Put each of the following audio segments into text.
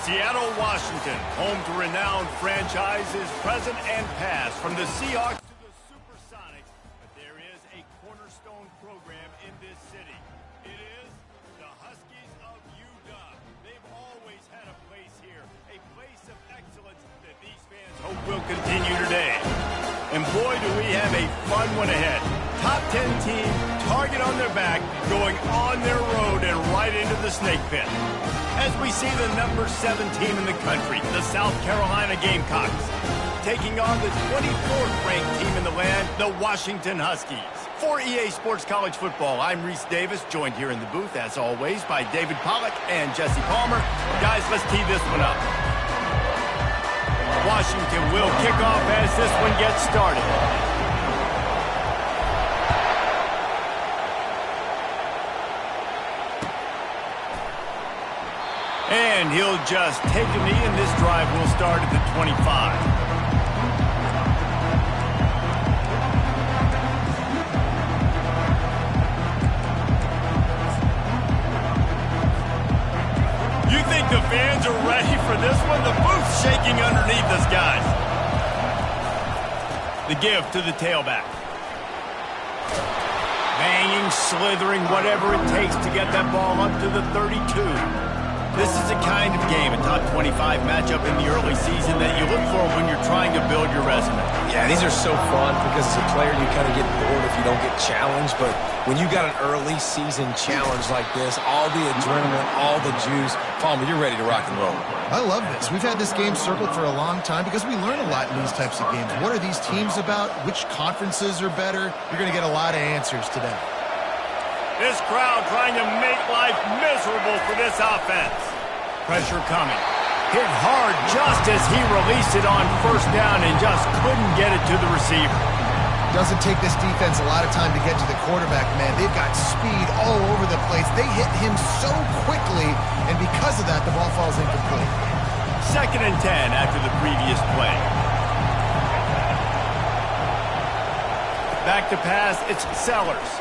Seattle, Washington, home to renowned franchises present and past, from the Seahawks to the Supersonics. But there is a cornerstone program in this city. It is the Huskies of UW. They've always had a place here, a place of excellence that these fans hope will continue today. And boy, do we have a fun one ahead. Top 10 team, target on their back, going on their road and right into the snake pit. As we see the number 7 team in the country, the South Carolina Gamecocks, taking on the 24th ranked team in the land, the Washington Huskies. For EA Sports College Football, I'm Reese Davis, joined here in the booth, as always, by David Pollack and Jesse Palmer. Guys, let's tee this one up. Washington will kick off as this one gets started. And he'll just take a knee, and this drive will start at the 25. You think the fans are ready for this one? The booth's shaking underneath us, guys. The give to the tailback. Banging, slithering, whatever it takes to get that ball up to the 32. This is the kind of game, a top 25 matchup in the early season, that you look for when you're trying to build your resume. Yeah, these are so fun because as a player you kind of get bored if you don't get challenged, but when you got an early season challenge like this, all the adrenaline, all the juice, Palmer, you're ready to rock and roll. I love this. We've had this game circled for a long time because we learn a lot in these types of games. What are these teams about? Which conferences are better? You're going to get a lot of answers today. This crowd trying to make life miserable for this offense. Pressure coming. Hit hard just as he released it on first down and just couldn't get it to the receiver. Doesn't take this defense a lot of time to get to the quarterback, man. They've got speed all over the place. They hit him so quickly, and because of that, the ball falls incomplete. 2nd and 10 after the previous play. Back to pass, it's Sellers.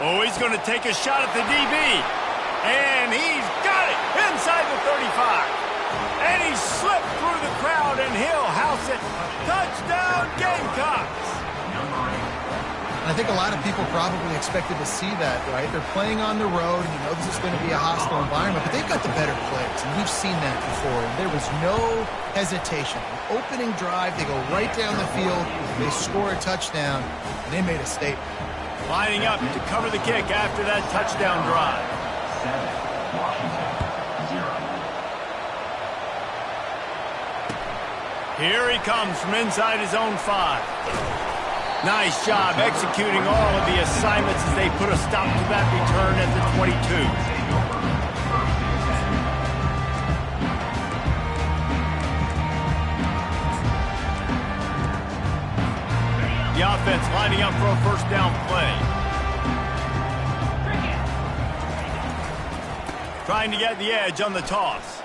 Oh, he's going to take a shot at the DB. And he's got it inside the 35. And he slipped through the crowd, and he'll house it. Touchdown, Gamecocks. I think a lot of people probably expected to see that, right? They're playing on the road, and you know this is going to be a hostile environment, but they've got the better plays, and we've seen that before. And there was no hesitation. Opening drive, they go right down the field, they score a touchdown, and they made a statement. Lining up to cover the kick after that touchdown drive. Here he comes from inside his own 5. Nice job executing all of the assignments as they put a stop to that return at the 22. The offense lining up for a first down play. Trying to get the edge on the toss.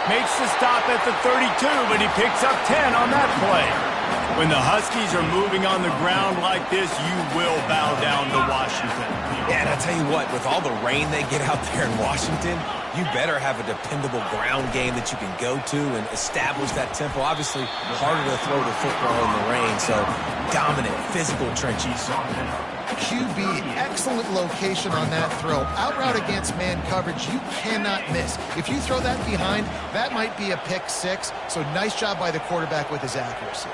Makes the stop at the 32, but he picks up 10 on that play. When the Huskies are moving on the ground like this, you will bow down to Washington. Yeah, and I tell you what, with all the rain they get out there in Washington, you better have a dependable ground game that you can go to and establish that tempo. Obviously, harder to throw the football in the rain, so dominant, physical trenches. QB, excellent location on that throw. Out route against man coverage, you cannot miss. If you throw that behind, that might be a pick 6, so nice job by the quarterback with his accuracy.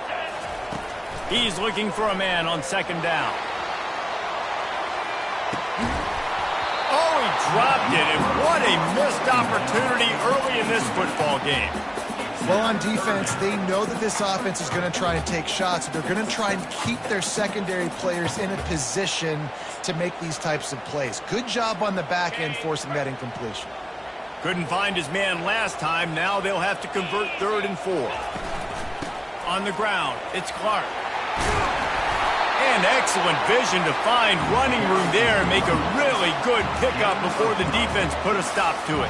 He's looking for a man on 2nd down. Oh, he dropped it, and what a missed opportunity early in this football game. Well, on defense, they know that this offense is going to try and take shots. They're going to try and keep their secondary players in a position to make these types of plays. Good job on the back end forcing that incompletion. Couldn't find his man last time. Now they'll have to convert 3rd and 4. On the ground, it's Clark. And excellent vision to find running room there and make a really good pickup before the defense put a stop to it.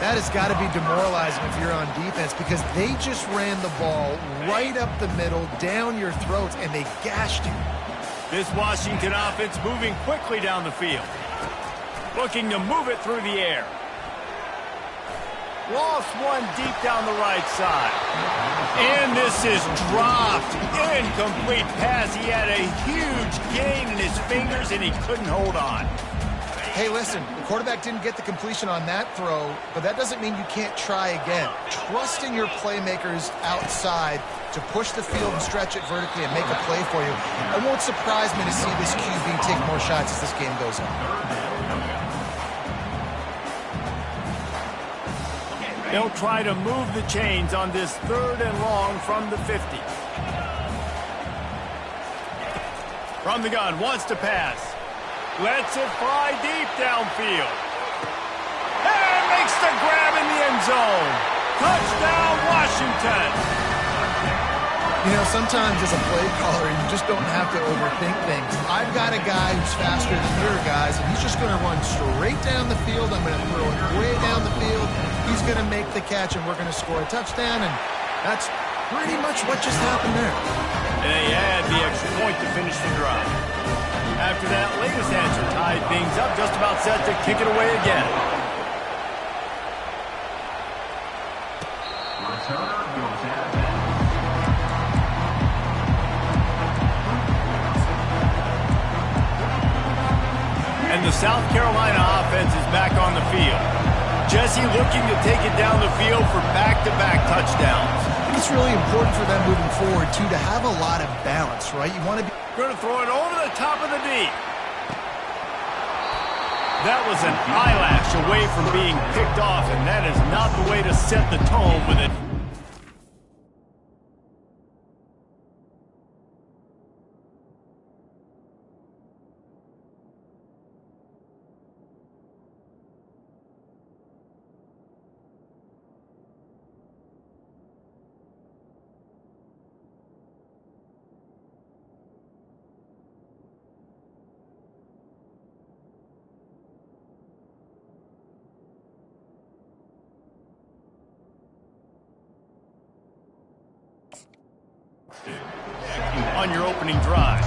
That has got to be demoralizing if you're on defense because they just ran the ball right up the middle, down your throats, and they gashed you. This Washington offense moving quickly down the field. Looking to move it through the air. Lost one deep down the right side. And this is dropped. Incomplete pass. He had a huge gain in his fingers, and he couldn't hold on. Hey, listen, the quarterback didn't get the completion on that throw, but that doesn't mean you can't try again. Trusting your playmakers outside to push the field and stretch it vertically and make a play for you. It won't surprise me to see this QB take more shots as this game goes on. They'll try to move the chains on this 3rd and long from the 50. From the gun, wants to pass. Lets it fly deep downfield. And makes the grab in the end zone. Touchdown, Washington. You know, sometimes as a play caller, you just don't have to overthink things. I've got a guy who's faster than your guys, and he's just going to run straight down the field. I'm going to throw it way down the field. He's going to make the catch, and we're going to score a touchdown, and that's pretty much what just happened there. And they add the extra point to finish the drive. After that latest answer tied things up, just about set to kick it away again. And the South Carolina offense is back on the field. Jesse looking to take it down the field for back-to-back touchdowns. I think it's really important for them moving forward, too, to have a lot of balance, right? You want to be... Going to throw it over the top of the D. That was an eyelash away from being picked off, and that is not the way to set the tone with it. On your opening drive.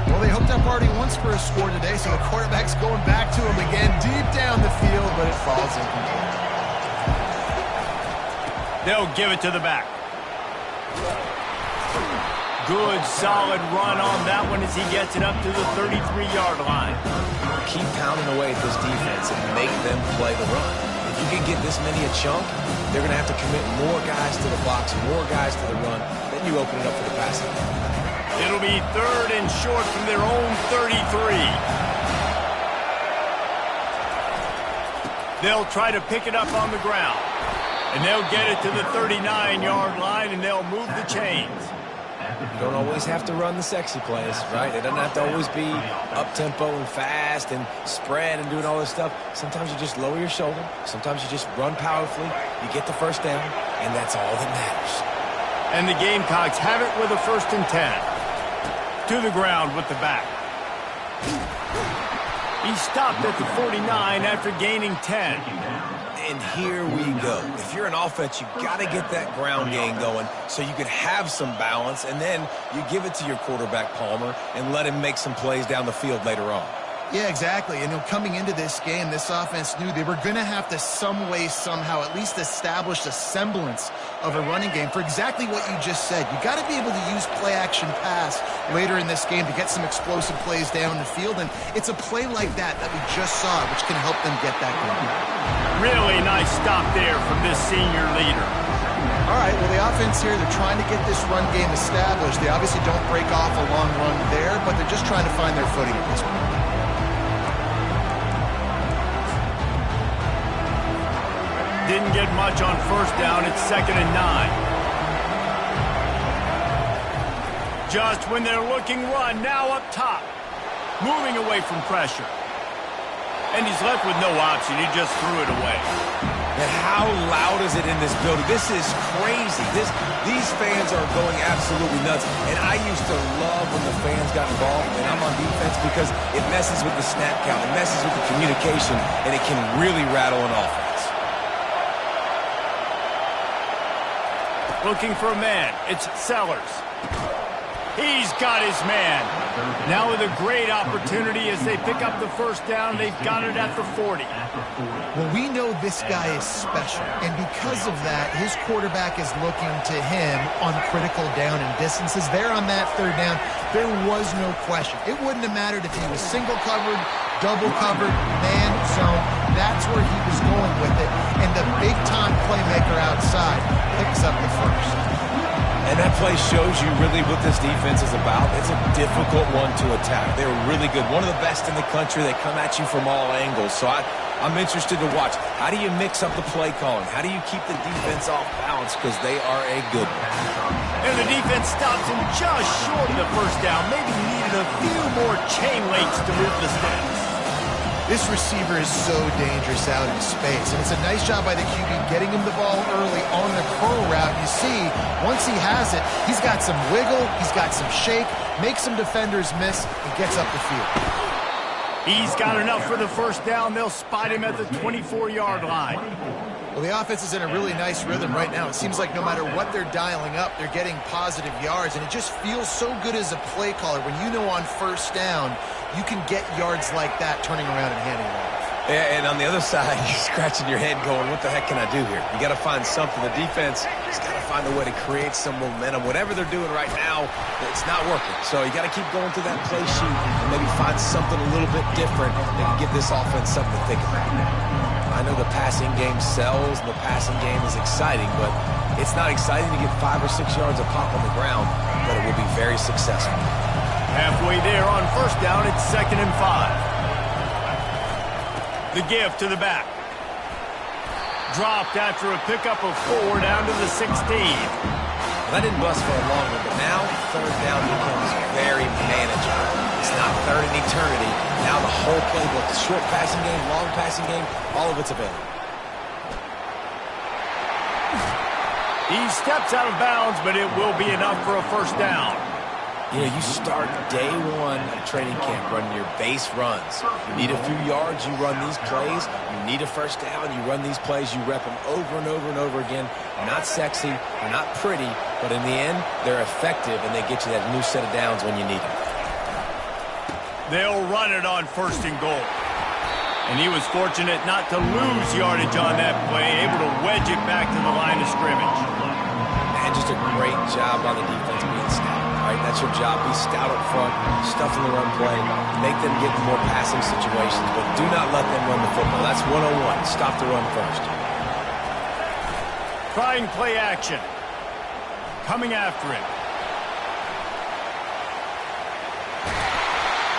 Well, they hooked up already once for a score today, so the quarterback's going back to him again deep down the field, but it falls incomplete. They'll give it to the back. Good, solid run on that one as he gets it up to the 33-yard line. Keep pounding away at this defense and make them play the run. If you can get this many a chunk, they're going to have to commit more guys to the box, more guys to the run. Then you open it up for the passing. It'll be 3rd and short from their own 33. They'll try to pick it up on the ground. And they'll get it to the 39-yard line, and they'll move the chains. You don't always have to run the sexy plays, right? It doesn't have to always be up-tempo and fast and spread and doing all this stuff. Sometimes you just lower your shoulder. Sometimes you just run powerfully. You get the first down, and that's all that matters. And the Gamecocks have it with a 1st and 10. To the ground with the back. He stopped at the 49 after gaining 10. And here we go. If you're an offense, you got to get that ground game going so you can have some balance, and then you give it to your quarterback, Palmer, and let him make some plays down the field later on. Yeah, exactly. And coming into this game, this offense knew they were going to have to some way, somehow, at least establish a semblance of a running game for exactly what you just said. You got to be able to use play-action pass later in this game to get some explosive plays down the field, and it's a play like that we just saw, which can help them get that going. Really nice stop there from this senior leader. All right, well, the offense here, they're trying to get this run game established. They obviously don't break off a long run there, but they're just trying to find their footing at this point. Didn't get much on 1st down. It's 2nd and 9. Just when they're looking run, now up top. Moving away from pressure. And he's left with no option. He just threw it away. And how loud is it in this building? This is crazy. These fans are going absolutely nuts. And I used to love when the fans got involved, and I'm on defense, because it messes with the snap count. It messes with the communication, and it can really rattle an offense. Looking for a man. It's Sellers. He's got his man. Now with a great opportunity as they pick up the first down. They've got it at the 40. Well, we know this guy is special, and because of that, his quarterback is looking to him on critical down and distances. There on that third down, there was no question. It wouldn't have mattered if he was single covered, double covered, man zone. That's where he was going with it, and the big-time playmaker outside picks up the first. And that play shows you really what this defense is about. It's a difficult one to attack. They're really good. One of the best in the country. They come at you from all angles. So I'm interested to watch. How do you mix up the play calling? How do you keep the defense off balance? Because they are a good one. And the defense stops him just short of the first down. Maybe needed a few more chain links to move the sticks. This receiver is so dangerous out in space, and it's a nice job by the QB getting him the ball early on the curl route. You see, once he has it, he's got some wiggle, he's got some shake, makes some defenders miss, and gets up the field. He's got enough for the first down. They'll spot him at the 24-yard line. Well, the offense is in a really nice rhythm right now. It seems like no matter what they're dialing up, they're getting positive yards, and it just feels so good as a play caller when you know on first down you can get yards like that turning around and handing it off. Yeah, and on the other side, you're scratching your head going, what the heck can I do here? You got to find something. The defense has got to find a way to create some momentum. Whatever they're doing right now, it's not working. So you got to keep going through that play sheet and maybe find something a little bit different that can give this offense something to think about. I know the passing game sells and the passing game is exciting, but it's not exciting to get 5 or 6 yards of pop on the ground, but it will be very successful. Halfway there on first down, it's 2nd and 5. The give to the back. Dropped after a pickup of 4 down to the 16. That didn't bust for a long one, but now third down becomes very manageable. It's not third in eternity. Now the whole playbook, the short passing game, long passing game, all of it's available. He steps out of bounds, but it will be enough for a first down. You know, you start day one of training camp running your base runs. You need a few yards, you run these plays. You need a first down, you run these plays. You rep them over and over and over again. They're not sexy, they're not pretty, but in the end, they're effective, and they get you that new set of downs when you need them. They'll run it on 1st and goal. And he was fortunate not to lose yardage on that play, able to wedge it back to the line of scrimmage. Man, just a great job by the defense being stout. Right, that's your job. Be stout up front, stuff in the run play, make them get in more passing situations, but do not let them run the football. That's 101. Stop the run first. Trying play action. Coming after him.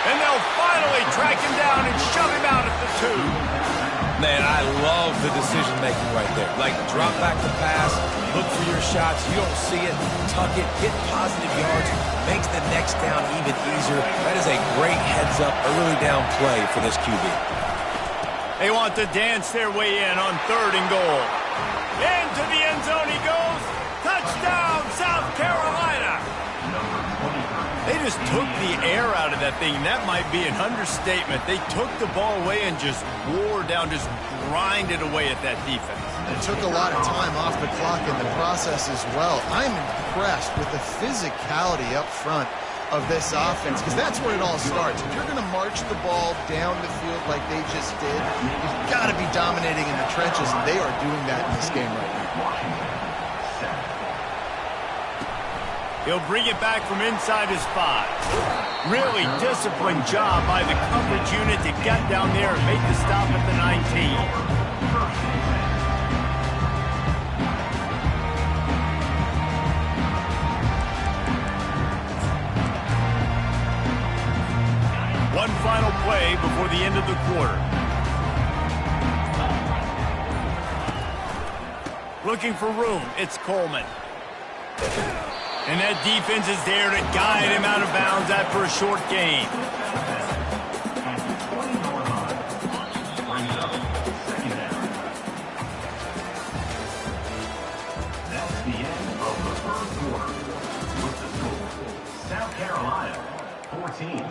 And they'll finally track him down and shove him out at the 2. Man, I love the decision-making right there. Like, drop back the pass, look for your shots. You don't see it, tuck it, get positive yards, makes the next down even easier. That is a great heads-up, early down play for this QB. They want to dance their way in on 3rd and goal. Into the end zone he goes. Touchdown, South Carolina. They just took the air out of that thing. That might be an understatement. They took the ball away and just wore down, just grinded away at that defense. It took a lot of time off the clock in the process as well. I'm impressed with the physicality up front of this offense, because that's where it all starts. If you're going to march the ball down the field like they just did, you've got to be dominating in the trenches, and they are doing that in this game right now. He'll bring it back from inside his 5. Really disciplined job by the coverage unit to get down there and make the stop at the 19. One final play before the end of the quarter. Looking for room, it's Coleman. And that defense is there to guide him out of bounds after a short gain. That's the end of the first quarter. With the score, South Carolina 14,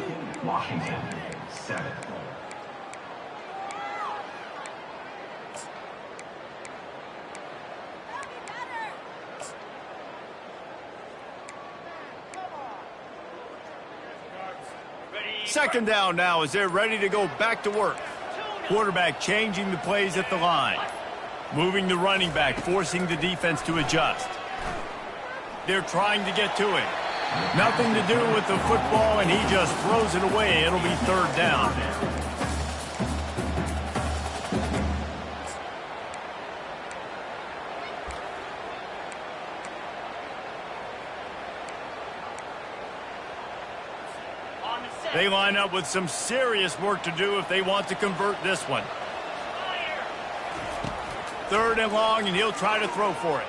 Washington 7. Second down now as they're ready to go back to work. Quarterback changing the plays at the line. Moving the running back, forcing the defense to adjust. They're trying to get to him. Nothing to do with the football, and he just throws it away. It'll be third down. They line up with some serious work to do if they want to convert this one. Third and long, and he'll try to throw for it.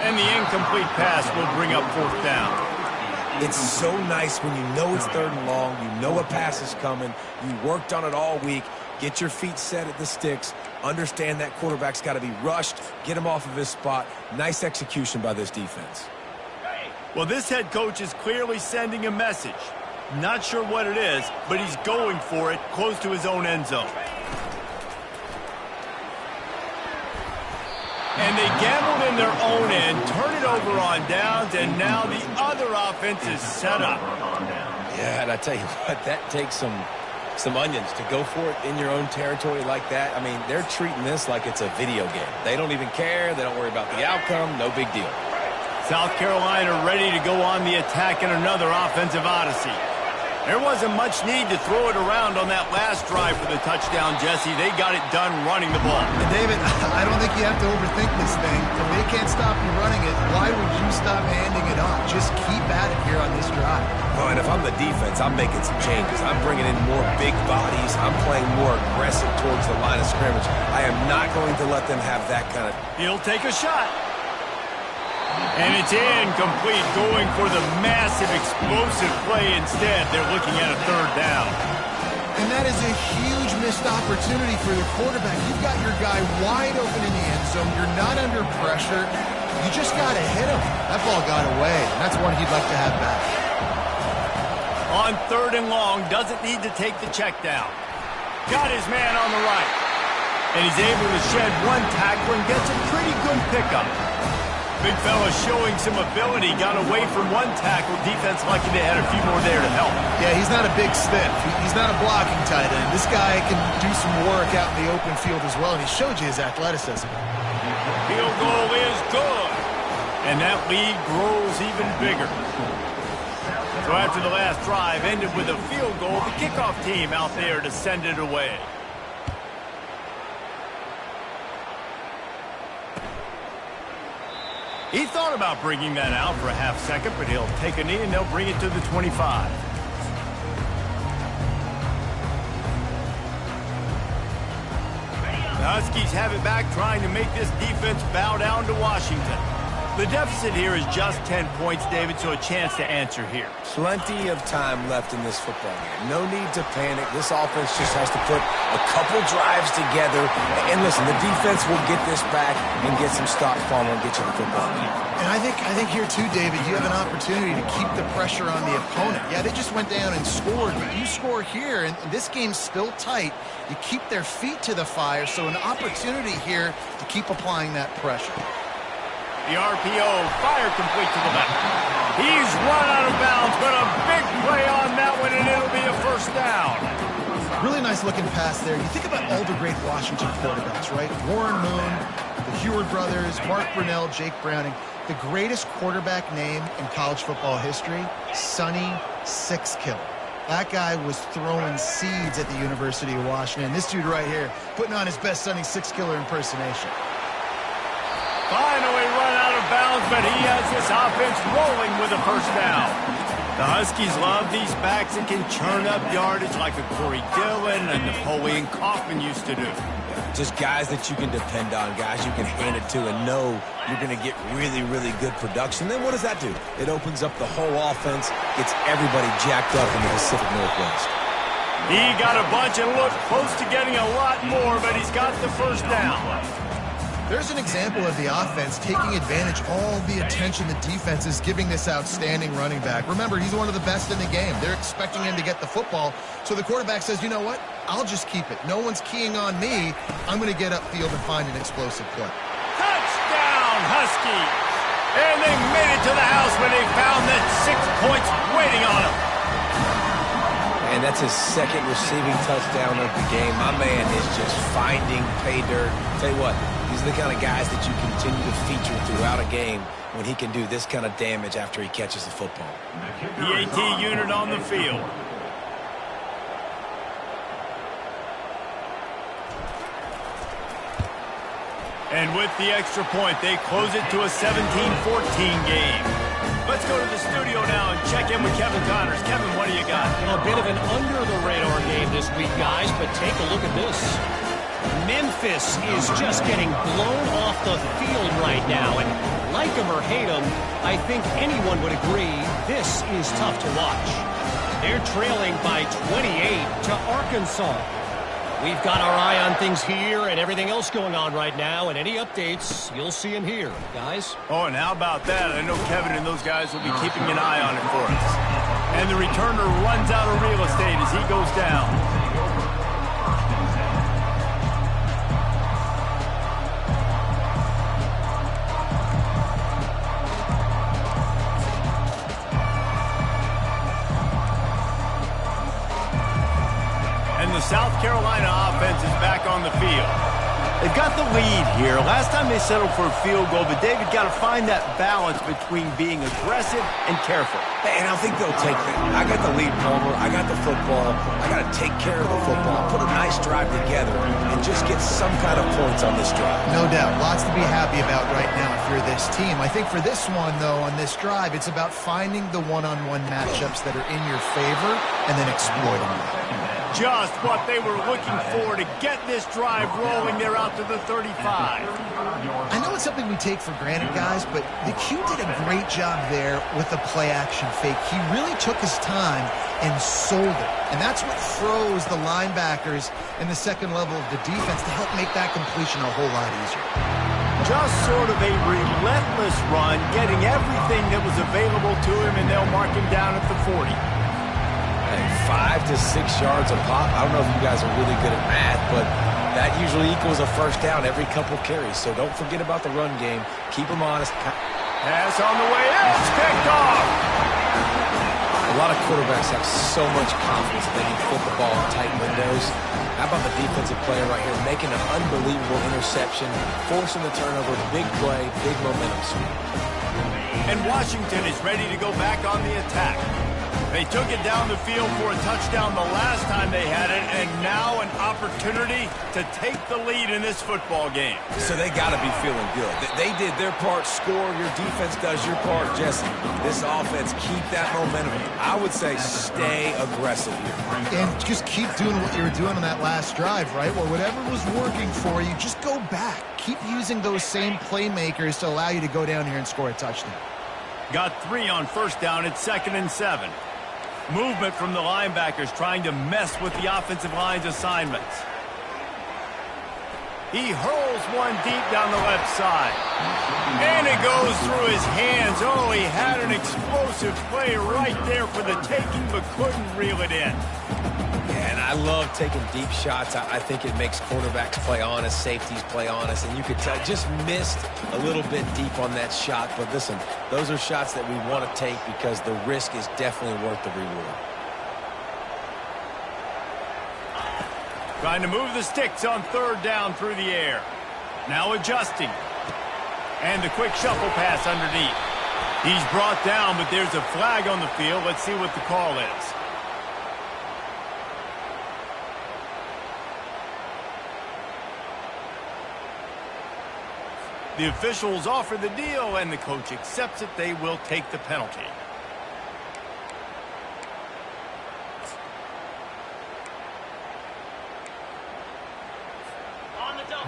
And the incomplete pass will bring up fourth down. It's so nice when you know it's third and long, you know a pass is coming, you worked on it all week, get your feet set at the sticks, understand that quarterback's got to be rushed, get him off of his spot. Nice execution by this defense. Well, this head coach is clearly sending a message. Not sure what it is, but he's going for it close to his own end zone. And they gambled in their own end, turn it over on downs, and now the other offense is set up. Yeah, and I tell you what, that takes some onions to go for it in your own territory like that. I mean, they're treating this like it's a video game. They don't even care. They don't worry about the outcome. No big deal. South Carolina ready to go on the attack in another offensive odyssey. There wasn't much need to throw it around on that last drive for the touchdown, Jesse. They got it done running the ball. And David, I don't think you have to overthink this thing. If they can't stop you running it, why would you stop handing it off? Just keep at it here on this drive. Oh, and if I'm the defense, I'm making some changes. I'm bringing in more big bodies. I'm playing more aggressive towards the line of scrimmage. I am not going to let them have that kind of... He'll take a shot. And it's incomplete, going for the massive, explosive play instead. They're looking at a third down. And that is a huge missed opportunity for the quarterback. You've got your guy wide open in the end zone. You're not under pressure. You just got to hit him. That ball got away, and that's one he'd like to have back. On third and long, doesn't need to take the check down. Got his man on the right. And he's able to shed one tackle and gets a pretty good pickup. Big fella showing some ability, got away from one tackle. Defense lucky they had a few more there to help. Yeah, he's not a big stiff. He's not a blocking tight end. This guy can do some work out in the open field as well, and he showed you his athleticism. Field goal is good. And that lead grows even bigger. So after the last drive ended with a field goal, the kickoff team out there to send it away. He thought about bringing that out for a half second, but he'll take a knee and they'll bring it to the 25. The Huskies have it back, trying to make this defense bow down to Washington. The deficit here is just 10 points, David, so a chance to answer here. Plenty of time left in this football game. No need to panic. This offense just has to put a couple drives together. And listen, the defense will get this back and get some stops following and get you the football. And I think here too, David, you have an opportunity to keep the pressure on the opponent. Yeah, they just went down and scored, but you score here, and this game's still tight. You keep their feet to the fire, so an opportunity here to keep applying that pressure. The RPO, fire complete to the left. He's run out of bounds, but a big play on that one, and it'll be a first down. Really nice looking pass there. You think about all the great Washington quarterbacks, right? Warren Moon, the Heward brothers, Mark Brunell, Jake Browning. The greatest quarterback name in college football history, Sonny Sixkiller. That guy was throwing seeds at the University of Washington. This dude right here, putting on his best Sonny Sixkiller impersonation. Finally run out of bounds, but he has this offense rolling with a first down. The Huskies love these backs that can churn up yardage like a Corey Dillon and Napoleon Kaufman used to do. Just guys that you can depend on, guys you can hand it to and know you're going to get really, really good production. Then what does that do? It opens up the whole offense, gets everybody jacked up in the Pacific Northwest. He got a bunch and looked close to getting a lot more, but he's got the first down. There's an example of the offense taking advantage of all the attention the defense is giving this outstanding running back. Remember, he's one of the best in the game. They're expecting him to get the football. So the quarterback says, you know what? I'll just keep it. No one's keying on me. I'm going to get upfield and find an explosive play. Touchdown, Huskies! And they made it to the house when they found that 6 points waiting on them. And that's his second receiving touchdown of the game. My man is just finding pay dirt. Tell you what, these are the kind of guys that you continue to feature throughout a game when he can do this kind of damage after he catches the football. The AT unit on the field. And with the extra point, they close it to a 17-14 game. Let's go to the studio now and check in with Kevin Connors. Kevin, what do you got? A bit of an under-the-radar game this week, guys, but take a look at this. Memphis is just getting blown off the field right now, and like him or hate him, I think anyone would agree this is tough to watch. They're trailing by 28 to Arkansas. We've got our eye on things here and everything else going on right now, and any updates, you'll see them here, guys. Oh, and how about that? I know Kevin and those guys will be keeping an eye on it for us. And the returner runs out of real estate as he goes down. South Carolina offense is back on the field. They've got the lead here. Last time they settled for a field goal, but David got to find that balance between being aggressive and careful. And I think they'll take that. I got the lead, Palmer. I got the football. I got to take care of the football, put a nice drive together, and just get some kind of points on this drive. No doubt. Lots to be happy about right now if you're this team. I think for this one, though, on this drive, it's about finding the one-on-one matchups that are in your favor and then exploiting them. Just what they were looking for to get this drive rolling. They're out to the 35. I know it's something we take for granted, guys, but the Q did a great job there with the play-action fake. He really took his time and sold it. And that's what froze the linebackers in the second level of the defense to help make that completion a whole lot easier. Just sort of a relentless run, getting everything that was available to him, and they'll mark him down at the 40. 5 to 6 yards a pop. I don't know if you guys are really good at math, but that usually equals a first down every couple carries. So don't forget about the run game. Keep them honest. Pass on the way in. It's picked off. A lot of quarterbacks have so much confidence that they can flip the ball in tight windows. How about the defensive player right here making an unbelievable interception, forcing the turnover, big play, big momentum swing. And Washington is ready to go back on the attack. They took it down the field for a touchdown the last time they had it, and now an opportunity to take the lead in this football game. So they got to be feeling good. They did their part, score. Your defense does your part, Jesse. This offense, keep that momentum. I would say stay aggressive here. And just keep doing what you were doing on that last drive, right? Well, whatever was working for you, just go back. Keep using those same playmakers to allow you to go down here and score a touchdown. Got 3 on first down. It's 2nd and 7. Movement from the linebackers trying to mess with the offensive line's assignments. He hurls one deep down the left side. And it goes through his hands. Oh, he had an explosive play right there for the taking, but couldn't reel it in. And I love taking deep shots. I think it makes quarterbacks play honest, safeties play honest, and you could tell just missed a little bit deep on that shot. But listen, those are shots that we want to take because the risk is definitely worth the reward. Trying to move the sticks on 3rd down through the air. Now adjusting. And the quick shuffle pass underneath. He's brought down, but there's a flag on the field. Let's see what the call is. The officials offer the deal, and the coach accepts it. They will take the penalty.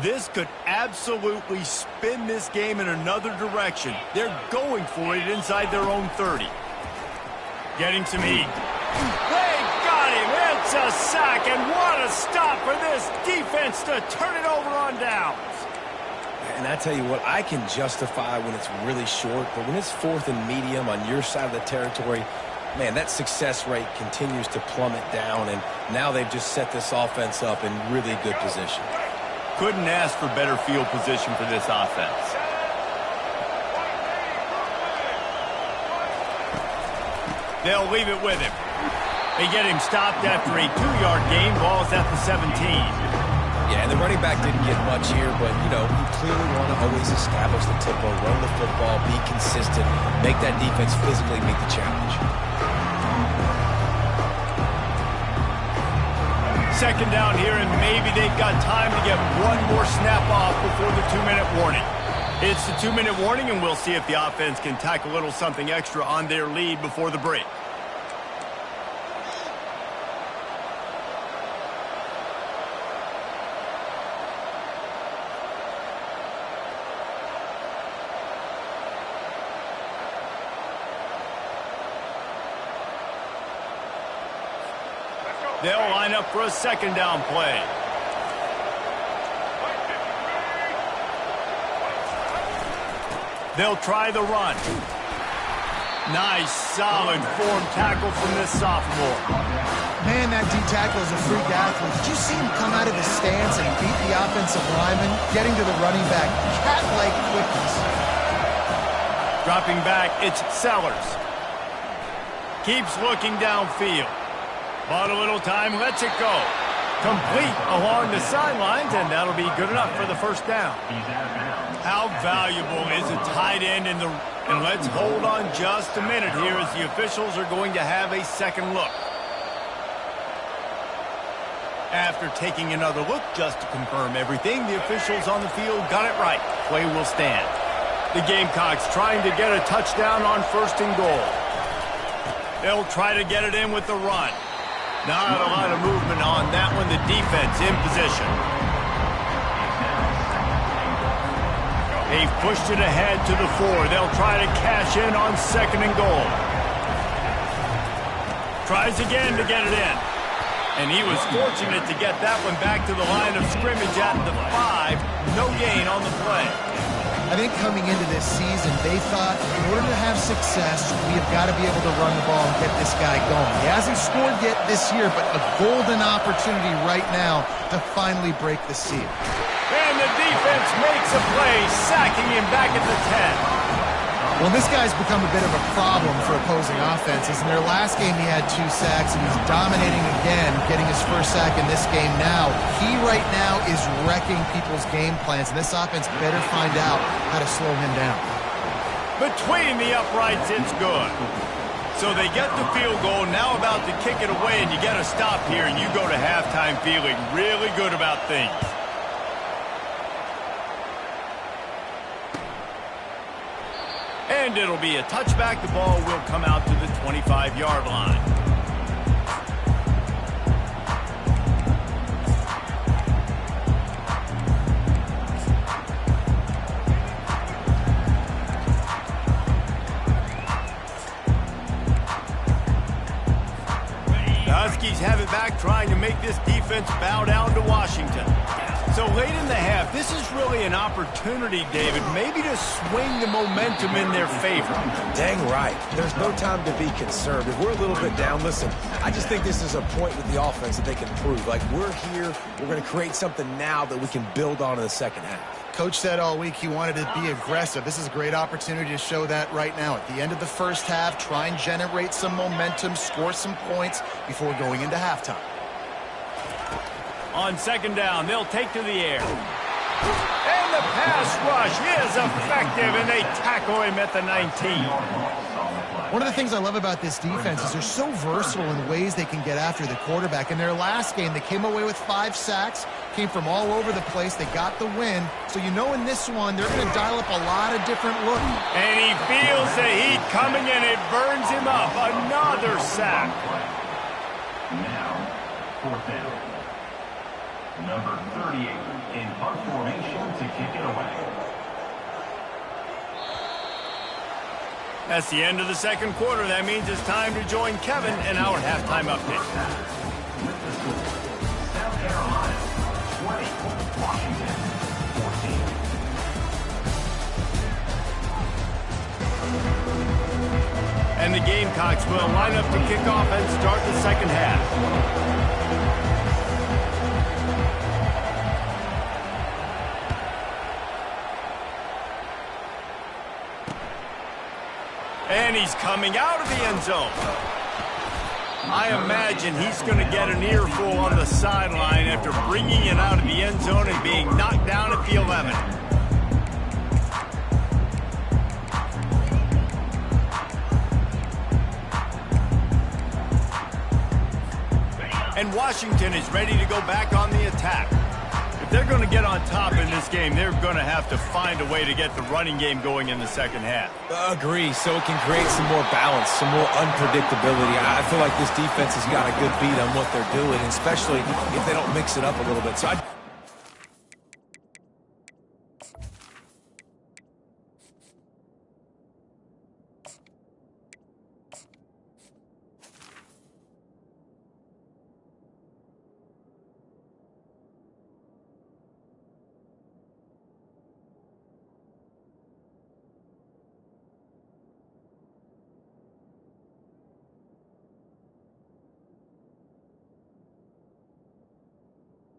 This could absolutely spin this game in another direction. They're going for it inside their own 30. Getting some heat. They got him. It's a sack, and what a stop for this defense to turn it over on downs. And I tell you what, I can justify when it's really short, but when it's 4th and medium on your side of the territory, man, that success rate continues to plummet down, and now they've just set this offense up in really good position. Couldn't ask for better field position for this offense. They'll leave it with him. They get him stopped after a 2-yard gain. Ball's at the 17. Yeah, and the running back didn't get much here, but, you know, you clearly want to always establish the tempo, run the football, be consistent, make that defense physically meet the challenge. Second down here, and maybe they've got time to get one more snap off before the 2-minute warning. It's the 2-minute warning, and we'll see if the offense can tack a little something extra on their lead before the break. They'll line up for a second down play. They'll try the run. Nice, solid form tackle from this sophomore. Man, that D-tackle is a freak athlete. Did you see him come out of his stance and beat the offensive lineman, getting to the running back? Cat-like quickness. Dropping back, it's Sellers. Keeps looking downfield. Bought a little time, lets it go. Complete along the sidelines, and that'll be good enough for the first down. How valuable is a tight end in the... And let's hold on just a minute here as the officials are going to have a second look. After taking another look just to confirm everything, the officials on the field got it right. Play will stand. The Gamecocks trying to get a touchdown on 1st and goal. They'll try to get it in with the run. Not a lot of movement on that one. The defense in position. They've pushed it ahead to the 4. They'll try to cash in on 2nd and goal. Tries again to get it in. And he was fortunate to get that one back to the line of scrimmage at the 5. No gain on the play. I think coming into this season, they thought in order to have success, we have got to be able to run the ball and get this guy going. He hasn't scored yet this year, but a golden opportunity right now to finally break the seal. And the defense makes a play, sacking him back at the 10. Well, this guy's become a bit of a problem for opposing offenses. In their last game, he had 2 sacks, and he's dominating again, getting his first sack in this game now. He right now is wrecking people's game plans, and this offense better find out how to slow him down. Between the uprights, it's good. So they get the field goal, now about to kick it away, and you get a stop here, and you go to halftime feeling really good about things. And it'll be a touchback. The ball will come out to the 25-yard line. The Huskies have it back, trying to make this defense bow down to Washington. So late in the half, this is really an opportunity, David, maybe to swing the momentum in their favor. Dang right. There's no time to be concerned. If we're a little bit down, listen, I just think this is a point with the offense that they can prove. Like, we're here, we're going to create something now that we can build on in the second half. Coach said all week he wanted to be aggressive. This is a great opportunity to show that right now. At the end of the first half, try and generate some momentum, score some points before going into halftime. On 2nd down, they'll take to the air. And the pass rush is effective, and they tackle him at the 19. One of the things I love about this defense is they're so versatile in ways they can get after the quarterback. In their last game, they came away with 5 sacks, came from all over the place. They got the win. So you know in this one, they're going to dial up a lot of different looks. And he feels the heat coming, and it burns him up. Another sack. Now, 4th down. Number 38 in punt formation to kick it away. That's the end of the second quarter. That means it's time to join Kevin in our halftime update. With the score, South Carolina 20, Washington 14. And the Gamecocks will line up to kick off and start the second half. And he's coming out of the end zone. I imagine he's going to get an earful on the sideline after bringing it out of the end zone and being knocked down at the 11. And Washington is ready to go back on the attack. If they're going to get on top in this game, they're going to have to find a way to get the running game going in the second half. Agree, so it can create some more balance, some more unpredictability. I feel like this defense has got a good beat on what they're doing, especially if they don't mix it up a little bit. So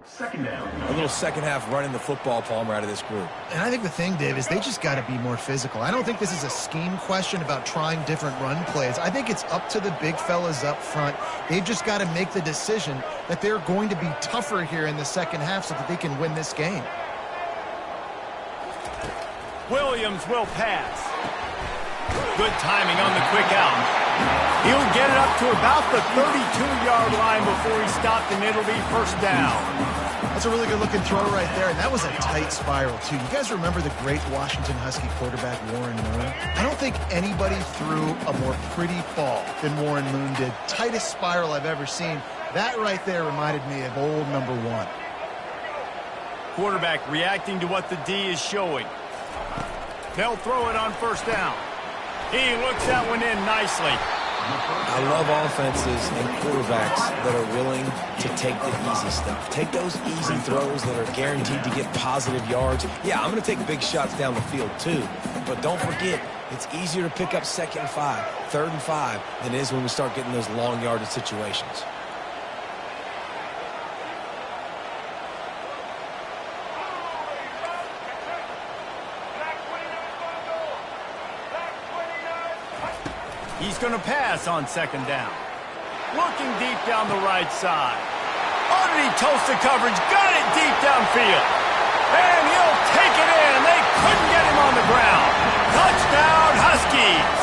Second down. a little second half running the football, Palmer, out of this group. And I think the thing, Dave, is they just got to be more physical. I don't think this is a scheme question about trying different run plays. I think it's up to the big fellas up front. They've just got to make the decision that they're going to be tougher here in the second half so that they can win this game. Williams will pass. Good timing on the quick out. He'll get it up to about the 32-yard line before he stopped, and it'll be first down. That's a really good-looking throw right there, and that was a tight spiral, too. You guys remember the great Washington Husky quarterback Warren Moon? I don't think anybody threw a more pretty ball than Warren Moon did. Tightest spiral I've ever seen. That right there reminded me of old number 1. Quarterback reacting to what the D is showing. They'll throw it on first down. He looks that one in nicely. I love offenses and quarterbacks that are willing to take the easy stuff. Take those easy throws that are guaranteed to get positive yards. Yeah, I'm going to take big shots down the field too. But don't forget, it's easier to pick up 2nd and 5, 3rd and 5 than it is when we start getting those long yardage situations. He's going to pass on 2nd down. Looking deep down the right side. Underneath toasted coverage, got it deep downfield. And he'll take it in. They couldn't get him on the ground. Touchdown, Huskies.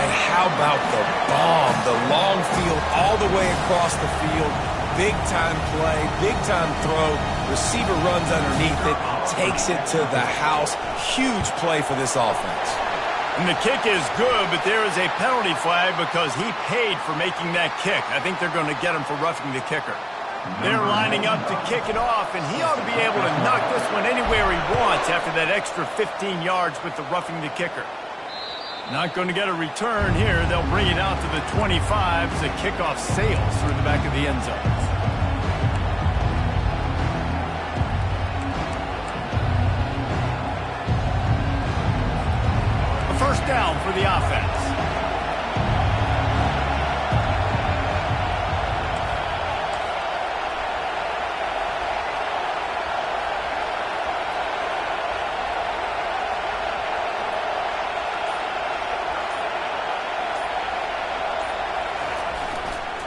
And how about the bomb? The long field all the way across the field. Big-time play, big-time throw. Receiver runs underneath it, takes it to the house. Huge play for this offense. And the kick is good, but there is a penalty flag because he paid for making that kick. I think they're going to get him for roughing the kicker. They're lining up to kick it off, and he ought to be able to knock this one anywhere he wants after that extra 15 yards with the roughing the kicker. Not going to get a return here. They'll bring it out to the 25 as the kickoff sails through the back of the end zone. First down for the offense.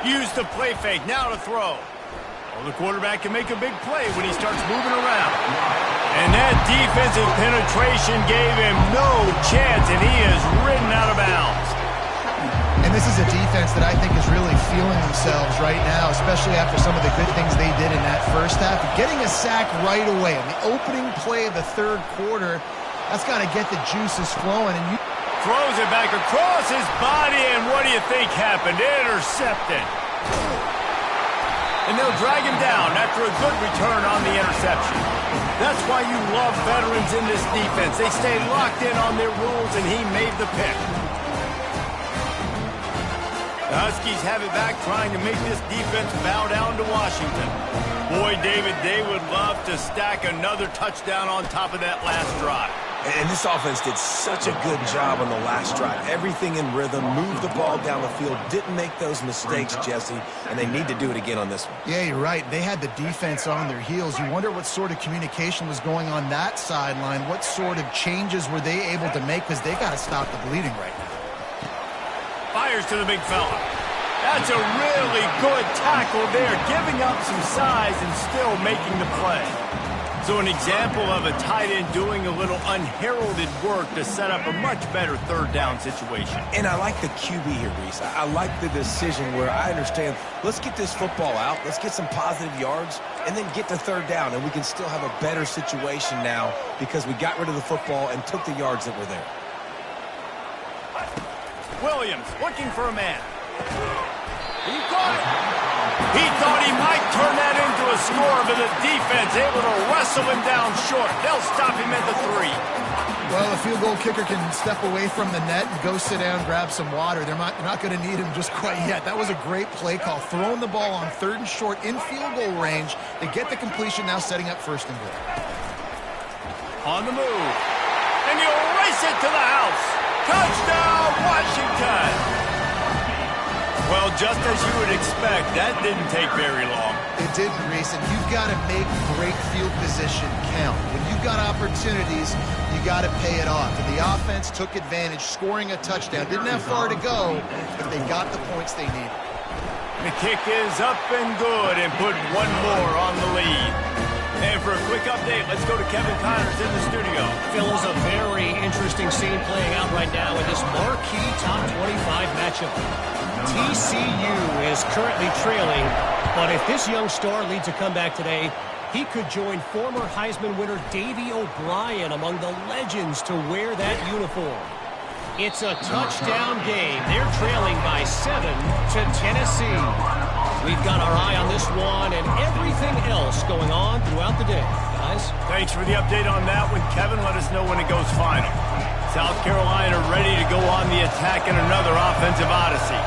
Use the play fake, now to throw. Well, the quarterback can make a big play when he starts moving around. And that defensive penetration gave him no chance, and he is ridden out of bounds. And this is a defense that I think is really feeling themselves right now, especially after some of the good things they did in that first half. Getting a sack right away on the opening play of the 3rd quarter, that's got to get the juices flowing. And throws it back across his body, and what do you think happened? Intercepted. And they'll drag him down after a good return on the interception. That's why you love veterans in this defense. They stay locked in on their rules, and he made the pick. The Huskies have it back, trying to make this defense bow down to Washington. Boy, David, they would love to stack another touchdown on top of that last drive. And this offense did such a good job on the last drive. Everything in rhythm, moved the ball down the field, didn't make those mistakes, Jesse, and they need to do it again on this one. yeah, you're right. They had the defense on their heels. You wonder what sort of communication was going on that sideline. What sort of changes were they able to make, because they got to stop the bleeding right now. Fires to the big fella. That's a really good tackle there, giving up some size and still making the play. So an example of a tight end doing a little unheralded work to set up a much better third down situation. And I like the QB here, Reese. I like the decision where I understand, let's get this football out, let's get some positive yards, and then get to third down, and we can still have a better situation now because we got rid of the football and took the yards that were there. Williams looking for a man. He got it. He thought he might turn that into a score, but the defense able to wrestle him down short. They'll stop him at the 3. Well, the field goal kicker can step away from the net and go sit down, grab some water. They're not going to need him just quite yet. That was a great play call. Throwing the ball on 3rd and short in field goal range. They get the completion, now setting up 1st and goal. On the move. And he'll race it to the house. Touchdown, Washington. Well, just as you would expect, that didn't take very long. It didn't, Reese, and you've got to make great field position count. When you've got opportunities, you got to pay it off. And the offense took advantage, scoring a touchdown. Didn't have far to go, but they got the points they needed. The kick is up and good and put one more on the lead. And for a quick update, let's go to Kevin Connors in the studio. Phil, is a very interesting scene playing out right now in this marquee top 25 matchup. TCU is currently trailing, but if this young star leads a comeback today, he could join former Heisman winner Davey O'Brien among the legends to wear that uniform. It's a touchdown game. They're trailing by 7 to Tennessee. We've got our eye on this one and everything else going on throughout the day, guys. Thanks for the update on that one, Kevin. Let us know when it goes final. South Carolina ready to go on the attack in another offensive odyssey.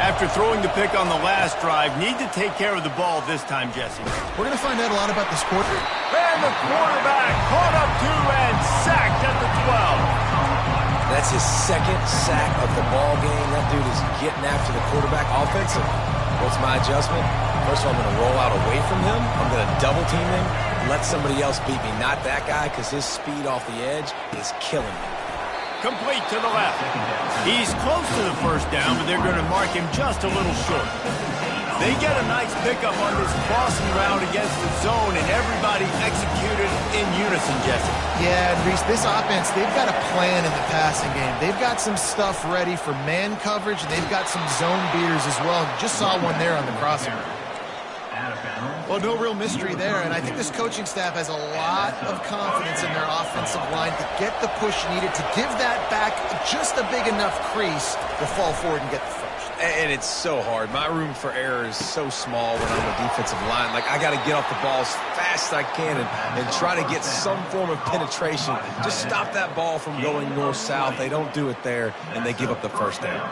After throwing the pick on the last drive, need to take care of the ball this time, Jesse. We're going to find out a lot about this quarter. And the quarterback caught up to and sacked at the 12. That's his 2nd sack of the ball game. That dude is getting after the quarterback offensive. What's my adjustment? First of all, I'm going to roll out away from him. I'm going to double team him, let somebody else beat me, not that guy, because his speed off the edge is killing me. Complete to the left. He's close to the 1st down, but they're going to mark him just a little short. They get a nice pickup on this crossing route against the zone, and everybody executed in unison, Jesse. Yeah, and Reese, this offense, they've got a plan in the passing game. They've got some stuff ready for man coverage, and they've got some zone beaters as well. Just saw one there on the crossing route. Well, no real mystery there, and I think this coaching staff has a lot of confidence in their offensive line to get the push needed to give that back just a big enough crease to fall forward and get the first. And it's so hard. My room for error is so small when I'm a defensive line. Like, I got to get off the ball as fast as I can and try to get some form of penetration. Just stop that ball from going north-south. They don't do it there, and they give up the 1st down.